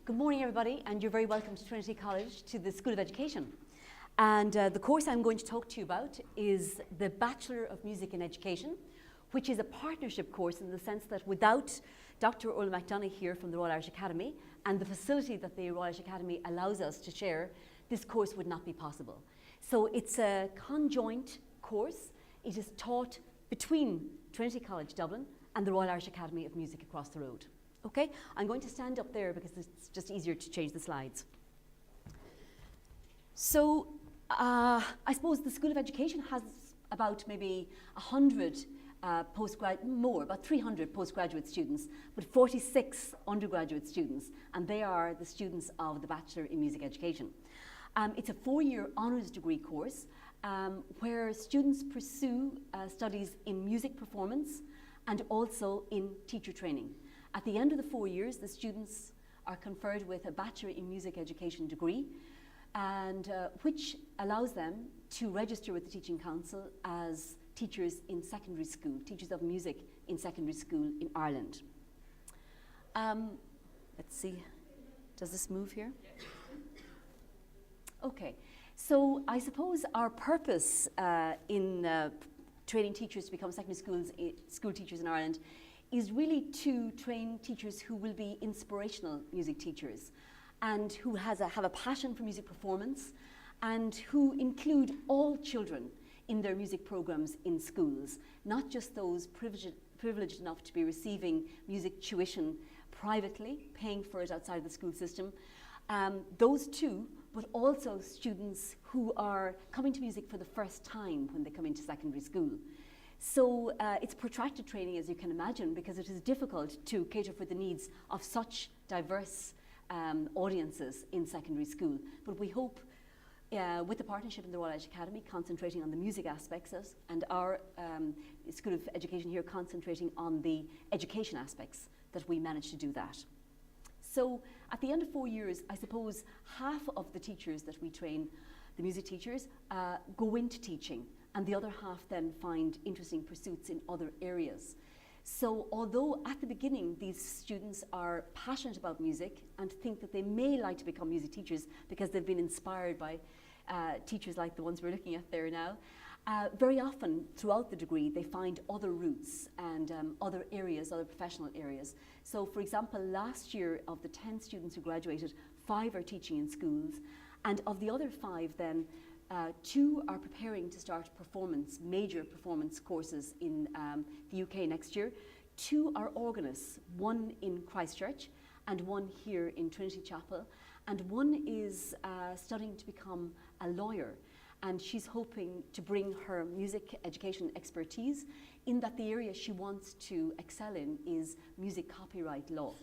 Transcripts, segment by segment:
Good morning, everybody, and you're very welcome to Trinity College, to the School of Education. And the course I'm going to talk to you about is the Bachelor of Music in Education, which is a partnership course in the sense that without Dr. Orla McDonough here from the Royal Irish Academy and the facility that the Royal Irish Academy allows us to share, this course would not be possible. So it's a conjoint course. It is taught between Trinity College Dublin and the Royal Irish Academy of Music across the road. Okay, I'm going to stand up there because it's just easier to change the slides. So I suppose the School of Education has about maybe 100 about 300 postgraduate students, but 46 undergraduate students, and they are the students of the Bachelor in Music Education. It's a 4-year honours degree course where students pursue studies in music performance and also in teacher training. At the end of the 4 years, the students are conferred with a Bachelor in Music Education degree, and which allows them to register with the Teaching Council as teachers in secondary school, teachers of music in secondary school in Ireland. Let's see, does this move here? Okay, so I suppose our purpose in training teachers to become secondary school teachers in Ireland is really to train teachers who will be inspirational music teachers and who have a passion for music performance and who include all children in their music programs in schools, not just those privileged enough to be receiving music tuition privately, paying for it outside the school system, those too, but also students who are coming to music for the first time when they come into secondary school. So it's protracted training, as you can imagine, because it is difficult to cater for the needs of such diverse audiences in secondary school. But we hope, with the partnership in the Royal Irish Academy, concentrating on the music aspects and our School of Education here concentrating on the education aspects, that we manage to do that. So at the end of 4 years, I suppose half of the teachers that we train, the music teachers, go into teaching, and the other half then find interesting pursuits in other areas. So although at the beginning these students are passionate about music and think that they may like to become music teachers because they've been inspired by teachers like the ones we're looking at there now, very often throughout the degree they find other routes and other areas, other professional areas. So for example, last year of the 10 students who graduated, 5 are teaching in schools, and of the other 5 then, 2 are preparing to start major performance courses in the UK next year. 2 are organists, 1 in Christchurch and 1 here in Trinity Chapel, and 1 is studying to become a lawyer, and she's hoping to bring her music education expertise in that the area she wants to excel in is music copyright law.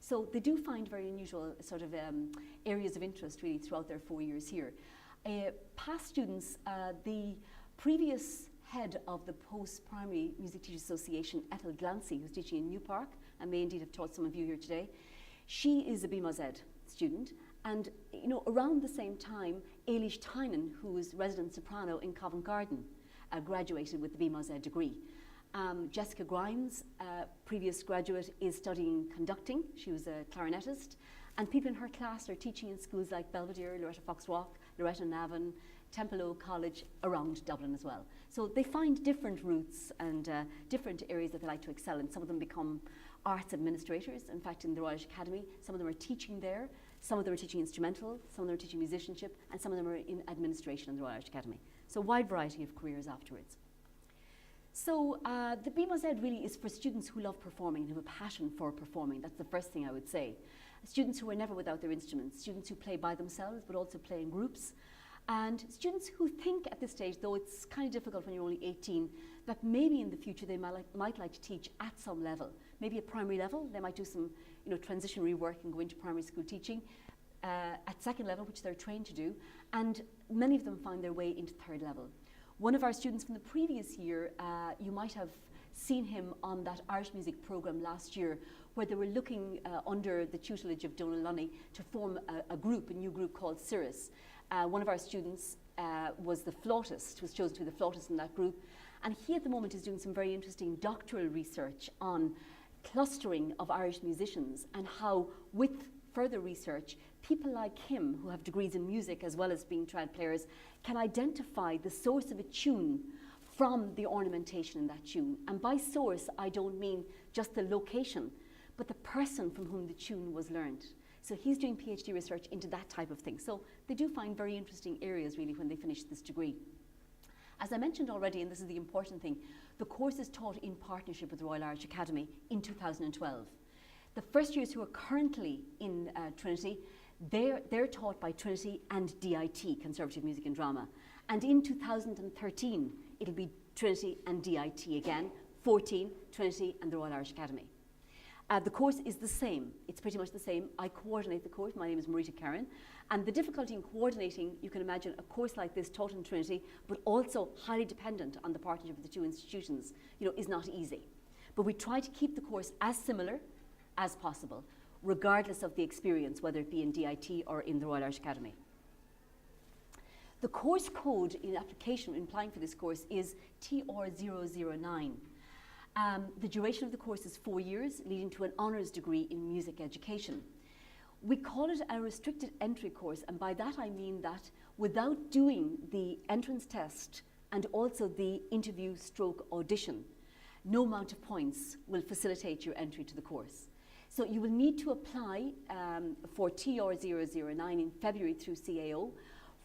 So they do find very unusual sort of areas of interest really throughout their 4 years here. Past students, the previous head of the Post-Primary Music Teachers Association, Ethel Glancy, who's teaching in New Park, and may indeed have taught some of you here today, she is a BMOZ student. And around the same time, Eilish Tynan, who is resident soprano in Covent Garden, graduated with the BMOZ degree. Jessica Grimes, previous graduate, is studying conducting. She was a clarinetist. And people in her class are teaching in schools like Belvedere, Loretta Fox Rock, Loretta Navan, Templeogue College around Dublin as well. So they find different routes and different areas that they like to excel in. Some of them become arts administrators. In fact, in the Royal Irish Academy, some of them are teaching there. Some of them are teaching instrumental, some of them are teaching musicianship, and some of them are in administration in the Royal Irish Academy. So a wide variety of careers afterwards. So the BMOZ really is for students who love performing and have a passion for performing. That's the first thing I would say. Students who are never without their instruments, students who play by themselves but also play in groups, and students who think at this stage, though it's kind of difficult when you're only 18, that maybe in the future they might like to teach at some level. Maybe at primary level, they might do some transitionary work and go into primary school teaching. At second level, which they're trained to do, and many of them find their way into third level. One of our students from the previous year, you might have seen him on that Irish music programme last year, where they were looking under the tutelage of Donal Lunny to form a new group called Cirrus. One of our students was the flautist, was chosen to be the flautist in that group, and he at the moment is doing some very interesting doctoral research on clustering of Irish musicians and how with further research, people like him who have degrees in music as well as being triad players can identify the source of a tune from the ornamentation in that tune. And by source, I don't mean just the location, but the person from whom the tune was learned. So he's doing PhD research into that type of thing. So they do find very interesting areas really when they finish this degree. As I mentioned already, and this is the important thing, the course is taught in partnership with the Royal Irish Academy in 2012. The first years who are currently in Trinity, they're taught by Trinity and DIT, Conservative Music and Drama. And in 2013, it'll be Trinity and DIT again, 14, Trinity and the Royal Irish Academy. The course is the same. It's pretty much the same. I coordinate the course. My name is Marita Karen. And the difficulty in coordinating, you can imagine a course like this taught in Trinity, but also highly dependent on the partnership of the two institutions, is not easy. But we try to keep the course as similar as possible, regardless of the experience, whether it be in DIT or in the Royal Irish Academy. The course code in application, in applying for this course, is TR009. The duration of the course is 4 years, leading to an honours degree in music education. We call it a restricted entry course, and by that I mean that without doing the entrance test and also the interview stroke audition, no amount of points will facilitate your entry to the course. So you will need to apply for TR009 in February through CAO.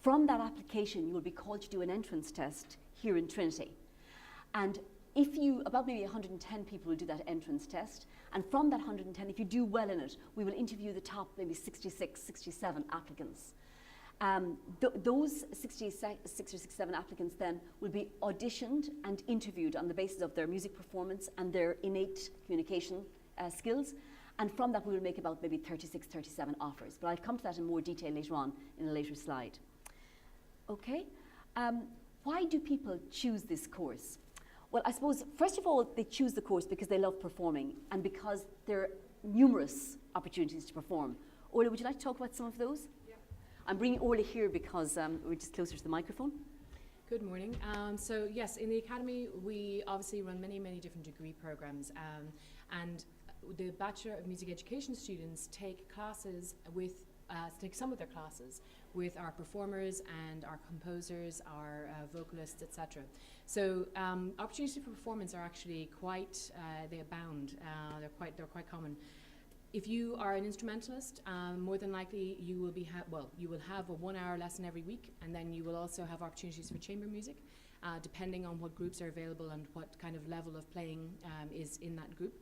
From that application, you will be called to do an entrance test here in Trinity. And about maybe 110 people will do that entrance test, and from that 110, if you do well in it, we will interview the top maybe 66, 67 applicants. Those 66 or 67 applicants then will be auditioned and interviewed on the basis of their music performance and their innate communication skills, and from that we will make about maybe 36, 37 offers. But I'll come to that in more detail later on in a later slide. Okay, why do people choose this course? Well, I suppose, first of all, they choose the course because they love performing and because there are numerous opportunities to perform. Orla, would you like to talk about some of those? Yeah. I'm bringing Orla here because we're just closer to the microphone. Good morning. So yes, in the Academy, we obviously run many different degree programs, and the Bachelor of Music Education students take classes with take some of their classes with our performers and our composers, our vocalists, etc. So opportunities for performance are actually quite, they abound. They're quite common. If you are an instrumentalist, more than likely you will be you will have a 1 hour lesson every week, and then you will also have opportunities for chamber music, depending on what groups are available and what kind of level of playing is in that group.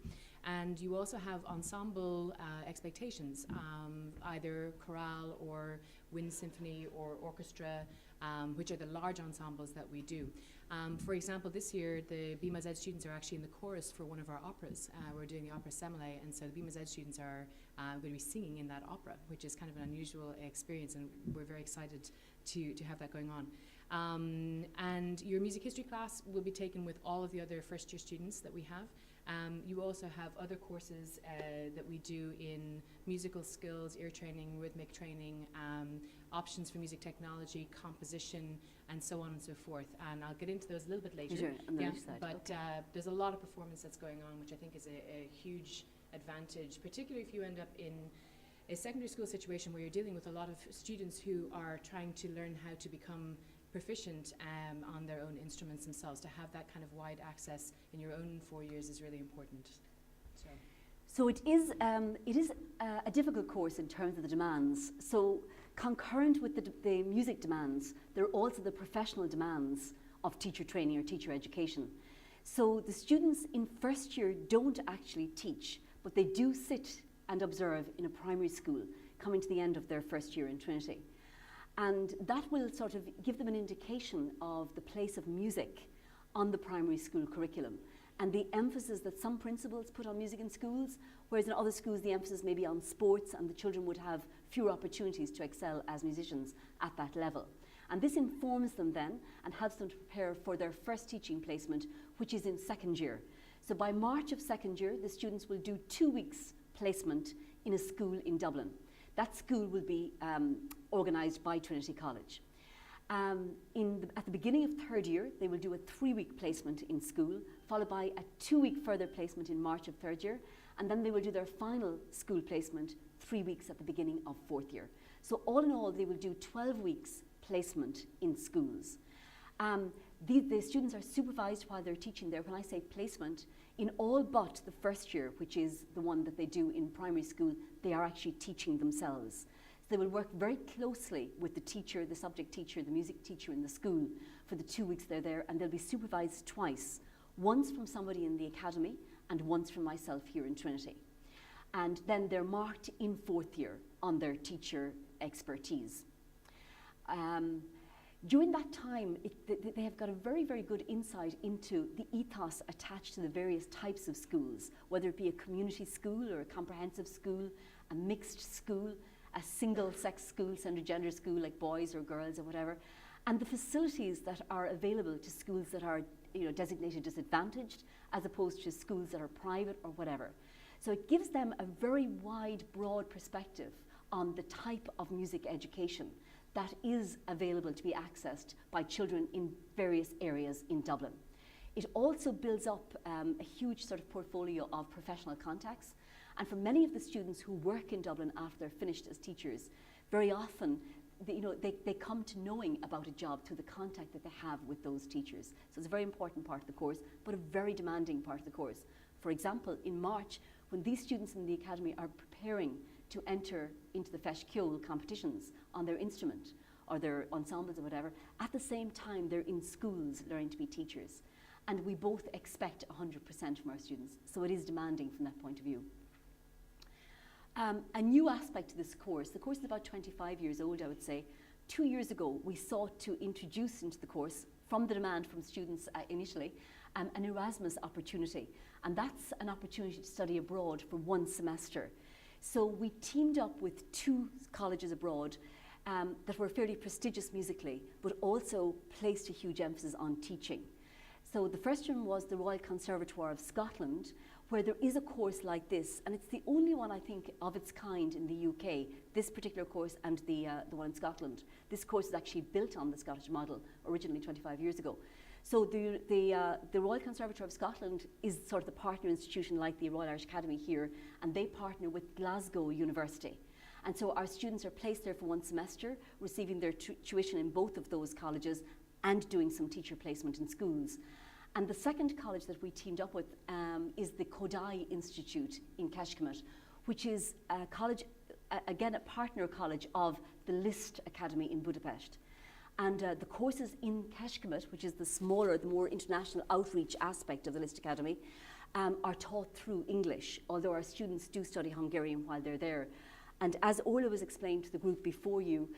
And you also have ensemble expectations, either chorale or wind symphony or orchestra, which are the large ensembles that we do. For example, this year the BMAZ students are actually in the chorus for one of our operas. We're doing the opera Semele, and so the BMAZ students are going to be singing in that opera, which is kind of an unusual experience, and we're very excited to have that going on. And your music history class will be taken with all of the other first year students that we have. You also have other courses that we do in musical skills, ear training, rhythmic training, options for music technology, composition, and so on and so forth. And I'll get into those a little bit later. Sure, on the other side. But okay. There's a lot of performance that's going on, which I think is a huge advantage, particularly if you end up in a secondary school situation where you're dealing with a lot of students who are trying to learn how to become proficient on their own instruments themselves. To have that kind of wide access in your own 4 years is really important. So it is a difficult course in terms of the demands. So concurrent with the music demands, there are also the professional demands of teacher training or teacher education. So the students in first year don't actually teach, but they do sit and observe in a primary school coming to the end of their first year in Trinity. And that will sort of give them an indication of the place of music on the primary school curriculum and the emphasis that some principals put on music in schools, whereas in other schools the emphasis may be on sports and the children would have fewer opportunities to excel as musicians at that level. And this informs them then and helps them to prepare for their first teaching placement, which is in second year. So by March of second year, the students will do 2 weeks placement in a school in Dublin. That school will be organised by Trinity College. At the beginning of third year, they will do a 3-week placement in school, followed by a 2-week further placement in March of third year, and then they will do their final school placement 3 weeks at the beginning of 4th year. So all in all, they will do 12 weeks placement in schools. The students are supervised while they're teaching there. When I say placement, in all but the first year, which is the one that they do in primary school, they are actually teaching themselves. So they will work very closely with the teacher, the subject teacher, the music teacher in the school for the 2 weeks they're there, and they'll be supervised twice, once from somebody in the academy and once from myself here in Trinity. And then they're marked in 4th year on their teacher expertise. During that time, they have got a very, very good insight into the ethos attached to the various types of schools, whether it be a community school or a comprehensive school, a mixed school, a single-sex school, gender school like boys or girls or whatever, and the facilities that are available to schools that are designated disadvantaged as opposed to schools that are private or whatever. So it gives them a very wide, broad perspective on the type of music education that is available to be accessed by children in various areas in Dublin. It also builds up a huge sort of portfolio of professional contacts, and for many of the students who work in Dublin after they're finished as teachers, very often they come to knowing about a job through the contact that they have with those teachers. So it's a very important part of the course, but a very demanding part of the course. For example, in March, when these students in the academy are preparing to enter into the Feis-Ceoil competitions on their instrument or their ensembles or whatever, at the same time they're in schools learning to be teachers. And we both expect 100% from our students, so it is demanding from that point of view. A new aspect to this course, the course is about 25 years old, I would say. 2 years ago, we sought to introduce into the course, from the demand from students initially, an Erasmus opportunity. And that's an opportunity to study abroad for 1 semester. So we teamed up with 2 colleges abroad that were fairly prestigious musically, but also placed a huge emphasis on teaching. So the first one was the Royal Conservatoire of Scotland, where there is a course like this, and it's the only one, I think, of its kind in the UK, this particular course and the one in Scotland. This course is actually built on the Scottish model, originally 25 years ago. So the Royal Conservatoire of Scotland is sort of the partner institution like the Royal Irish Academy here, and they partner with Glasgow University. And so our students are placed there for 1 semester, receiving their tuition in both of those colleges and doing some teacher placement in schools. And the second college that we teamed up with is the Kodaly Institute in Kecskemét, which is a college, again a partner college of the Liszt Academy in Budapest. And the courses in Kecskemét, which is the smaller, the more international outreach aspect of the Liszt Academy, are taught through English, although our students do study Hungarian while they're there. And as Orla was explained to the group before you,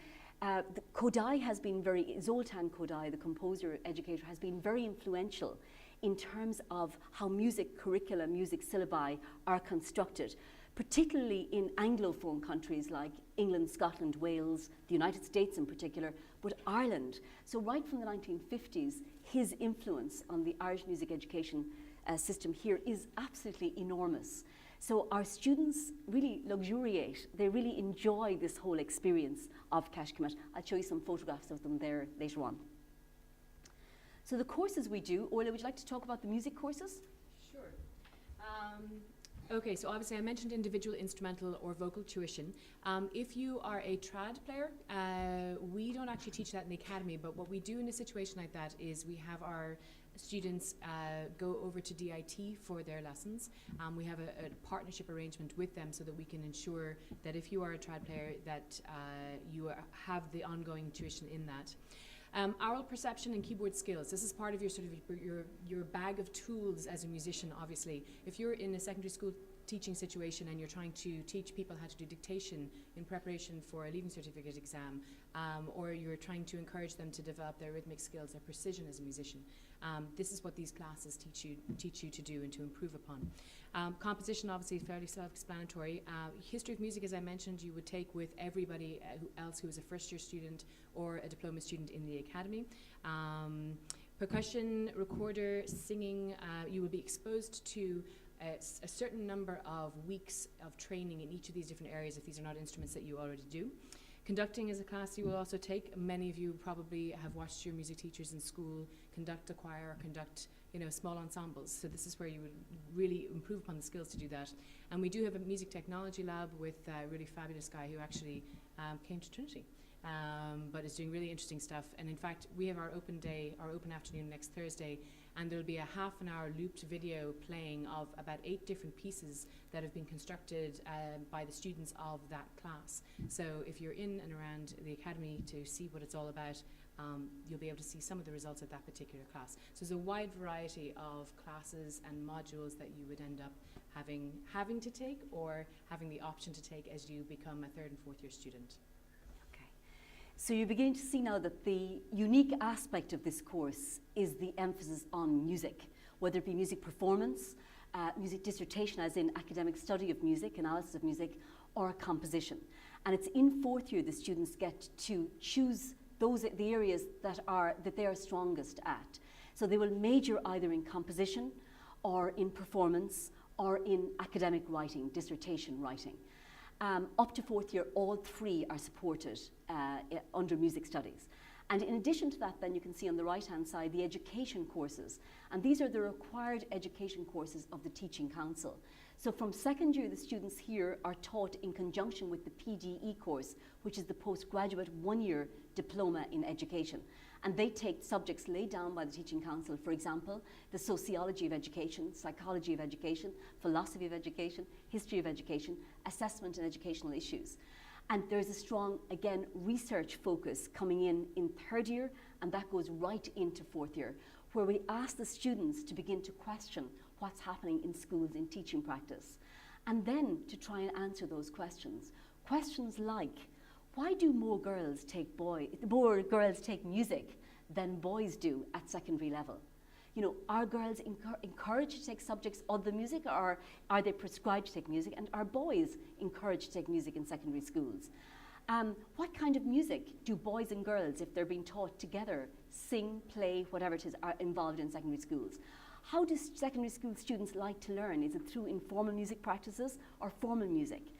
Kodaly has been Zoltán Kodaly, the composer educator, has been very influential in terms of how music curricula, music syllabi are constructed, particularly in Anglophone countries like England, Scotland, Wales, the United States in particular, but Ireland. So right from the 1950s, his influence on the Irish music education system here is absolutely enormous. So our students really luxuriate, they really enjoy this whole experience of Kecskemét. I'll show you some photographs of them there later on. So the courses we do, Orla, would you like to talk about the music courses? Sure. Okay, so obviously I mentioned individual instrumental or vocal tuition. If you are a trad player, we don't actually teach that in the academy, but what we do in a situation like that is we have our students go over to DIT for their lessons. We have a partnership arrangement with them so that we can ensure that if you are a trad player that you have the ongoing tuition in that. Oral perception and keyboard skills. This is part of your sort of your bag of tools as a musician, obviously. If you're in a secondary school teaching situation and you're trying to teach people how to do dictation in preparation for a leaving certificate exam, or you're trying to encourage them to develop their rhythmic skills, their precision as a musician, this is what these classes teach you to do and to improve upon. Composition, obviously, fairly self-explanatory. History of music, as I mentioned, you would take with everybody else who is a first-year student or a diploma student in the academy. Percussion, recorder, singing, you will be exposed to a certain number of weeks of training in each of these different areas if these are not instruments that you already do. Conducting is a class you will also take. Many of you probably have watched your music teachers in school conduct a choir or conduct small ensembles. So this is where you would really improve upon the skills to do that. And we do have a music technology lab with a really fabulous guy who actually came to Trinity, but is doing really interesting stuff. And in fact, we have our open day, our open afternoon next Thursday, and there'll be a half-an-hour looped video playing of about 8 different pieces that have been constructed by the students of that class. So if you're in and around the academy to see what it's all about, you'll be able to see some of the results of that particular class. So there's a wide variety of classes and modules that you would end up having to take or having the option to take as you become a 3rd and 4th year student. Okay. So you're beginning to see now that the unique aspect of this course is the emphasis on music, whether it be music performance, music dissertation as in academic study of music, analysis of music, or composition. And it's in 4th year the students get to choose the areas that they are strongest at. So they will major either in composition or in performance or in academic writing, dissertation writing. Up to 4th year, all 3 are supported under music studies. And in addition to that, then you can see on the right-hand side the education courses. And these are the required education courses of the Teaching Council. So from 2nd year, the students here are taught in conjunction with the PDE course, which is the postgraduate 1-year diploma in education. And they take subjects laid down by the Teaching Council, for example, the sociology of education, psychology of education, philosophy of education, history of education, assessment and educational issues. And there's a strong, again, research focus coming in 3rd year, and that goes right into 4th year, where we ask the students to begin to question what's happening in schools in teaching practice, and then to try and answer those questions. Questions like, why do more girls take music than boys do at secondary level? Are girls encouraged to take subjects other than music, or are they prescribed to take music? And are boys encouraged to take music in secondary schools? What kind of music do boys and girls, if they're being taught together, sing, play, whatever it is, are involved in secondary schools? How do secondary school students like to learn? Is it through informal music practices or formal music?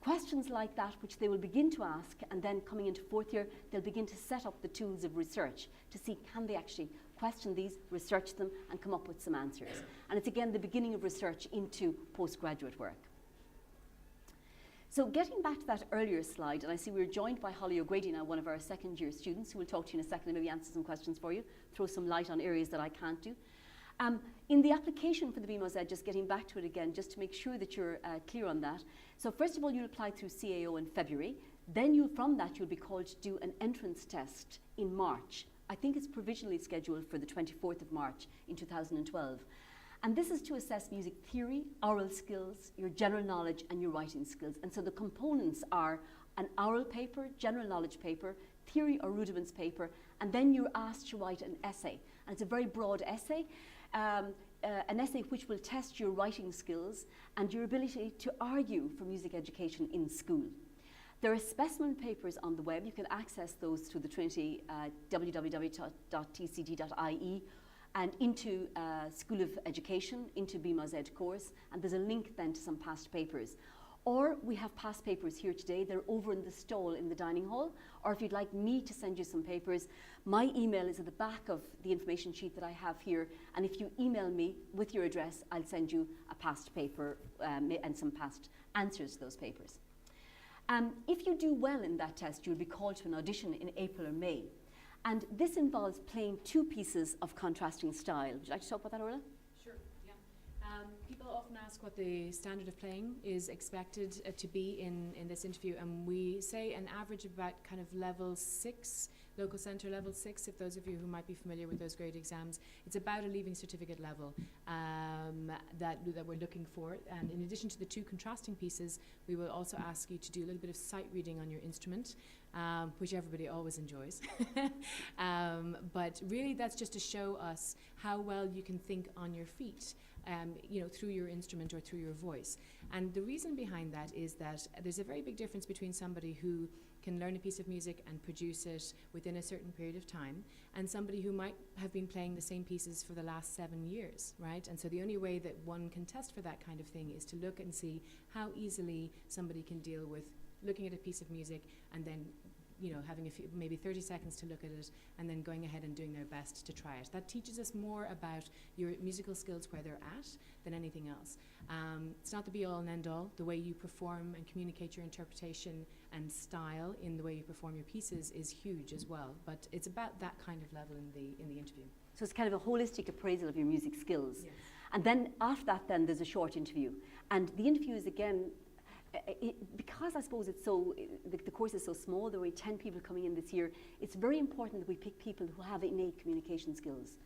Questions like that which they will begin to ask, and then coming into 4th year, they'll begin to set up the tools of research to see can they actually question these, research them, and come up with some answers. And it's again the beginning of research into postgraduate work. So getting back to that earlier slide, and I see we're joined by Holly O'Grady now, one of our 2nd year students, who will talk to you in a second and maybe answer some questions for you, throw some light on areas that I can't do. In the application for the BMOS Ed, just getting back to it again, just to make sure that you're clear on that. So first of all, you'll apply through CAO in February. Then from that, you'll be called to do an entrance test in March. I think it's provisionally scheduled for the 24th of March in 2012. And this is to assess music theory, oral skills, your general knowledge, and your writing skills. And so the components are an oral paper, general knowledge paper, theory or rudiments paper, and then you're asked to write an essay. And it's a very broad essay. An essay which will test your writing skills and your ability to argue for music education in school. There are specimen papers on the web. You can access those through the Trinity www.tcd.ie and into School of Education, into BMOS Ed course, and there's a link then to some past papers. Or we have past papers here today. They're over in the stall in the dining hall. Or if you'd like me to send you some papers, my email is at the back of the information sheet that I have here. And if you email me with your address, I'll send you a past paper and some past answers to those papers. If you do well in that test, you'll be called to an audition in April or May. And this involves playing 2 pieces of contrasting style. Would you like to talk about that, Orla? Sure, yeah. People often ask what the standard of playing is expected to be in this interview, and we say an average of about kind of level 6, local centre level 6, if those of you who might be familiar with those grade exams. It's about a leaving certificate level that we're looking for. And in addition to the 2 contrasting pieces, we will also ask you to do a little bit of sight reading on your instrument, which everybody always enjoys. But really that's just to show us how well you can think on your feet, through your instrument or through your voice. And the reason behind that is that there's a very big difference between somebody who can learn a piece of music and produce it within a certain period of time, and somebody who might have been playing the same pieces for the last 7 years, right? And so the only way that one can test for that kind of thing is to look and see how easily somebody can deal with looking at a piece of music and then having maybe 30 seconds to look at it and then going ahead and doing their best to try it. That teaches us more about your musical skills where they're at than anything else. It's not the be all and end all. The way you perform and communicate your interpretation and style in the way you perform your pieces is huge as well, but it's about that kind of level in the interview. So it's kind of a holistic appraisal of your music skills. Yes. And then after that, then there's a short interview. And the interview is again, because I suppose it's the course is so small, there were 10 people coming in this year, it's very important that we pick people who have innate communication skills.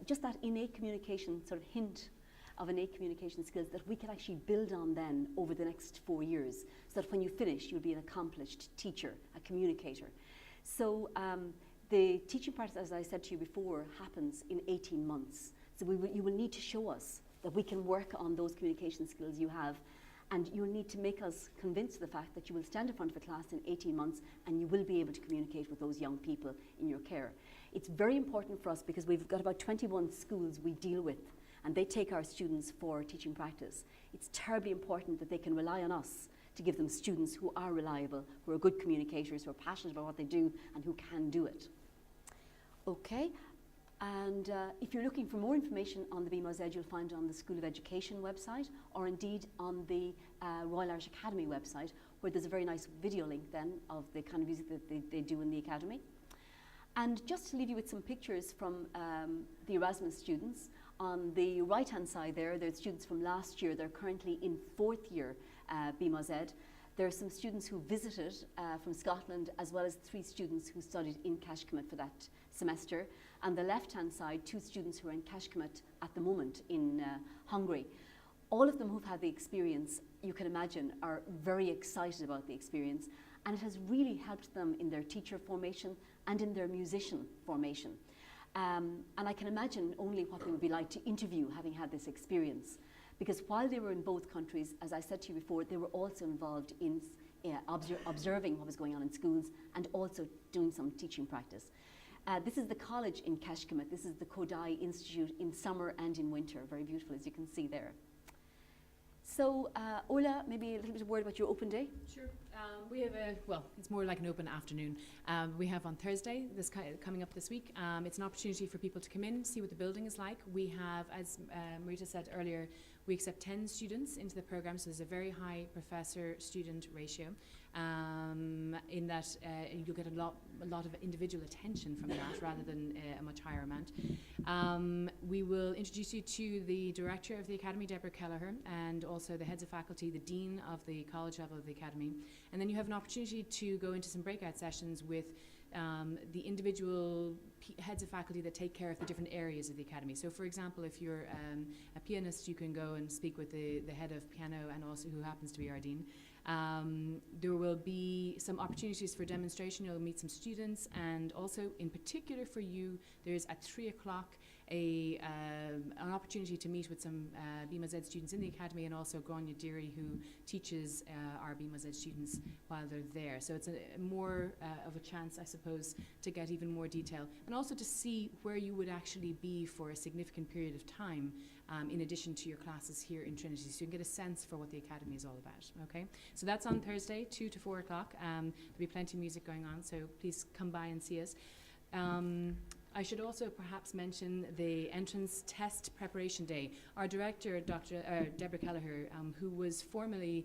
Just that innate communication, sort of hint of innate communication skills that we can actually build on then over the next 4 years, so that when you finish, you'll be an accomplished teacher, a communicator. So the teaching practice, as I said to you before, happens in 18 months. So you will need to show us that we can work on those communication skills you have, and you'll need to make us convinced of the fact that you will stand in front of a class in 18 months and you will be able to communicate with those young people in your care. It's very important for us because we've got about 21 schools we deal with, and they take our students for teaching practice. It's terribly important that they can rely on us to give them students who are reliable, who are good communicators, who are passionate about what they do, and who can do it. Okay, and if you're looking for more information on the BMOS Ed, you'll find it on the School of Education website, or indeed on the Royal Irish Academy website, where there's a very nice video link then of the kind of music that they do in the Academy. And just to leave you with some pictures from the Erasmus students, on the right-hand side there's students from last year. They're currently in 4th year BMOS Ed. There are some students who visited from Scotland, as well as 3 students who studied in Kashkamet for that semester. On the left-hand side, 2 students who are in Kashkamet at the moment in Hungary. All of them who've had the experience, you can imagine, are very excited about the experience, and it has really helped them in their teacher formation and in their musician formation. And I can imagine only what they would be like to interview having had this experience. Because while they were in both countries, as I said to you before, they were also involved in observing what was going on in schools and also doing some teaching practice. This is the college in Kashkamet. This is the Kodaly Institute in summer and in winter. Very beautiful, as you can see there. So, Ola, maybe a little bit of word about your open day? Sure. We have it's more like an open afternoon. We have on Thursday, coming up this week, it's an opportunity for people to come in, see what the building is like. We have, as Marita said earlier, we accept 10 students into the program, so there's a very high professor-student ratio. In that you'll get a lot of individual attention from that rather than a much higher amount. We will introduce you to the director of the Academy, Deborah Kelleher, and also the heads of faculty, the dean of the college level of the Academy. And then you have an opportunity to go into some breakout sessions with the individual heads of faculty that take care of the different areas of the Academy. So for example, if you're a pianist, you can go and speak with the head of piano, and also who happens to be our dean. There will be some opportunities for demonstration. You'll meet some students, and also in particular for you, there's at 3 o'clock an opportunity to meet with some BMOS Ed students in the Academy, and also Grania Deary, who teaches our BMOS Ed students while they're there. So it's more of a chance, I suppose, to get even more detail, and also to see where you would actually be for a significant period of time, in addition to your classes here in Trinity, so you can get a sense for what the Academy is all about. Okay, so that's on Thursday, 2 to 4 o'clock. There'll be plenty of music going on, so please come by and see us. I should also perhaps mention the entrance test preparation day. Our director, Deborah Kelleher, who was formerly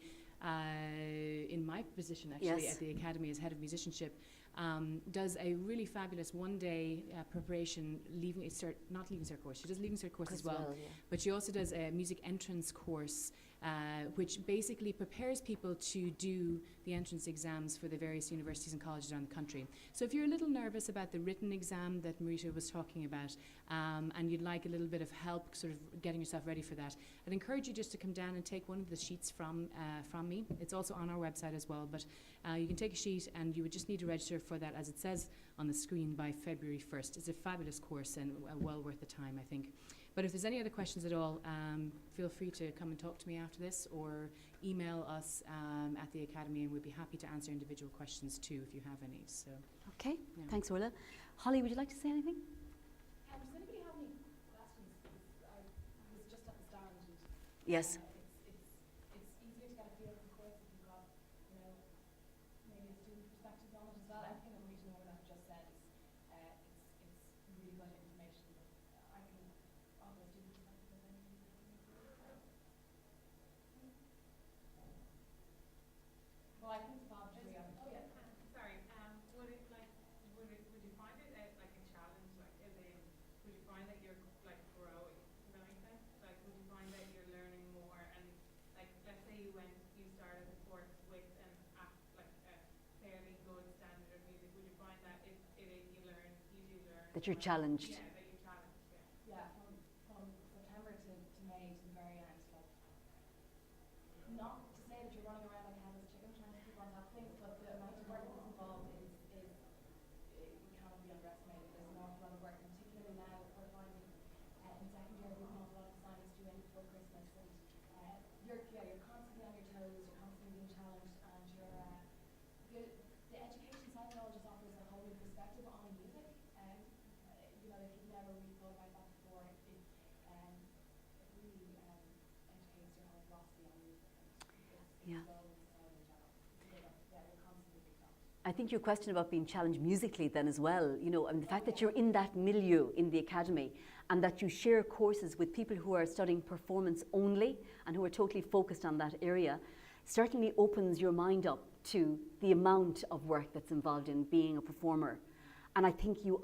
in my position actually at the Academy as head of musicianship, does a really fabulous one-day preparation, not leaving cert course. She does leaving cert course as well, yeah. But she also does a music entrance course, which basically prepares people to do the entrance exams for the various universities and colleges around the country. So if you're a little nervous about the written exam that Marita was talking about, and you'd like a little bit of help sort of getting yourself ready for that, I'd encourage you just to come down and take one of the sheets from me. It's also on our website as well, but you can take a sheet, and you would just need to register for that, as it says on the screen, by February 1st. It's a fabulous course and well worth the time, I think. But if there's any other questions at all, feel free to come and talk to me after this, or email us at the Academy, and we'd be happy to answer individual questions too if you have any. So, okay, yeah. Thanks, Orla. Holly, would you like to say anything? Does anybody have any questions? I was just at the stand. And, yes. It's easier to get a feel of the course if you've got, find that you're like growing? Does that make sense? Like, would you find that you're learning more? And like, let's say you started the course with like a fairly good standard of music. Would you find that you do learn That you're more? challenged. Yeah, that you're challenged. Yeah. Yeah, from September to May to the very end, like, not to say that you're running around like a headless chicken trying to keep on top of things, but the amount of work that's involved cannot be underestimated. There's an awful lot of work, and particularly now we're finding in second year we have an awful lot of assignments due in before Christmas, and you're constantly on your toes, you're constantly being challenged, and the education side of it all just offers a whole new perspective on music. You know, if you've never really thought about that before, it really educates your whole philosophy on music. Yeah. It's well in society in general. You're constantly being challenged. I think your question about being challenged musically then as well, you know, and the fact that you're in that milieu in the academy and that you share courses with people who are studying performance only and who are totally focused on that area, certainly opens your mind up to the amount of work that's involved in being a performer. And I think you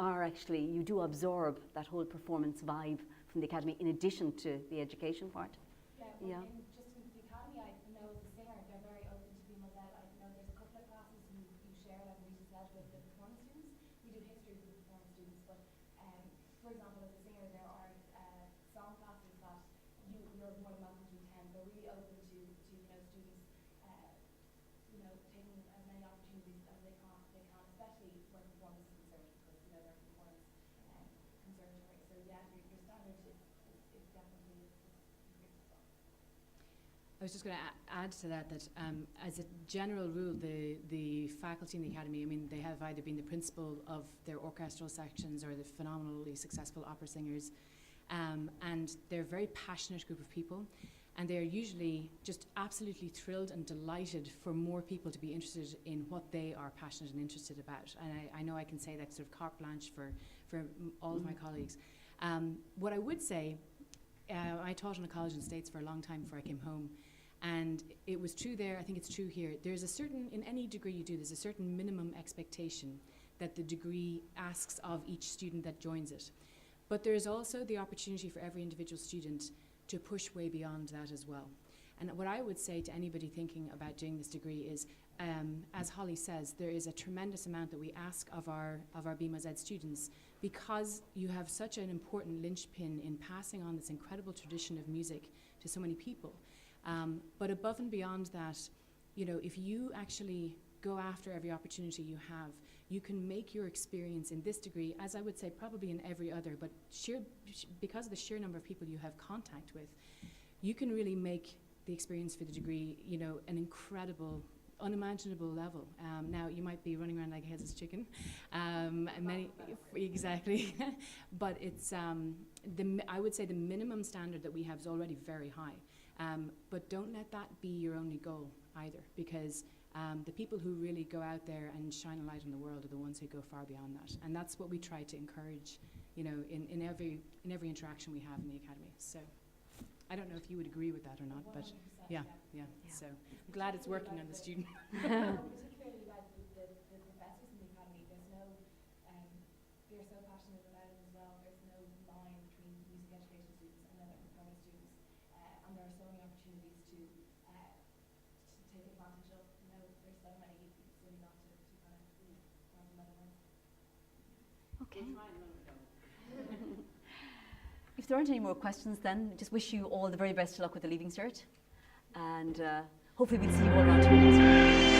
do absorb that whole performance vibe from the academy in addition to the education part. Yeah. Yeah. Just in the academy, I know as a singer, they're very open to being model. I know there's a couple of classes you share, like we just said, with the performance students. We do history with the performance students, but for example, as a singer, there are song classes that you're more than welcome to attend. They're really open to students, taking as many opportunities as they can, especially when performance is concerned, because they're performance conservatory. So yeah, your standard is definitely increased as well. I was just going to add to that as a general rule, the faculty in the academy, I mean, they have either been the principal of their orchestral sections or the phenomenally successful opera singers, and they're a very passionate group of people, and they're usually just absolutely thrilled and delighted for more people to be interested in what they are passionate and interested about. And I know I can say that sort of carte blanche for all of my colleagues. What I would say, I taught in a college in the States for a long time before I came home, and it was true there, I think it's true here. There's a certain, in any degree you do, there's a certain minimum expectation that the degree asks of each student that joins it. But there's also the opportunity for every individual student to push way beyond that as well. And what I would say to anybody thinking about doing this degree is, as Holly says, there is a tremendous amount that we ask of our BMOS Ed students, because you have such an important linchpin in passing on this incredible tradition of music to so many people. But above and beyond that, you know, if you actually go after every opportunity you have, you can make your experience in this degree, as I would say probably in every other, but because of the sheer number of people you have contact with, you can really make the experience for the degree, you know, an incredible, unimaginable level. Now, you might be running around like a headless chicken, exactly, but it's, I would say the minimum standard that we have is already very high. But don't let that be your only goal either, because the people who really go out there and shine a light on the world are the ones who go far beyond that. And that's what we try to encourage, you know, in every interaction we have in the academy. So I don't know if you would agree with that or not, but yeah. So I'm glad it's working on the student. Particularly like the professors in the academy, they're so passionate about it as well. There's no line between music education students and other performance students, and there are so many opportunities to take advantage of. You know, there's so many, it's really not to kind of grab another one. Okay. If there aren't any more questions, then just wish you all the very best of luck with the Leaving Cert, and hopefully we'll see you all around here next week.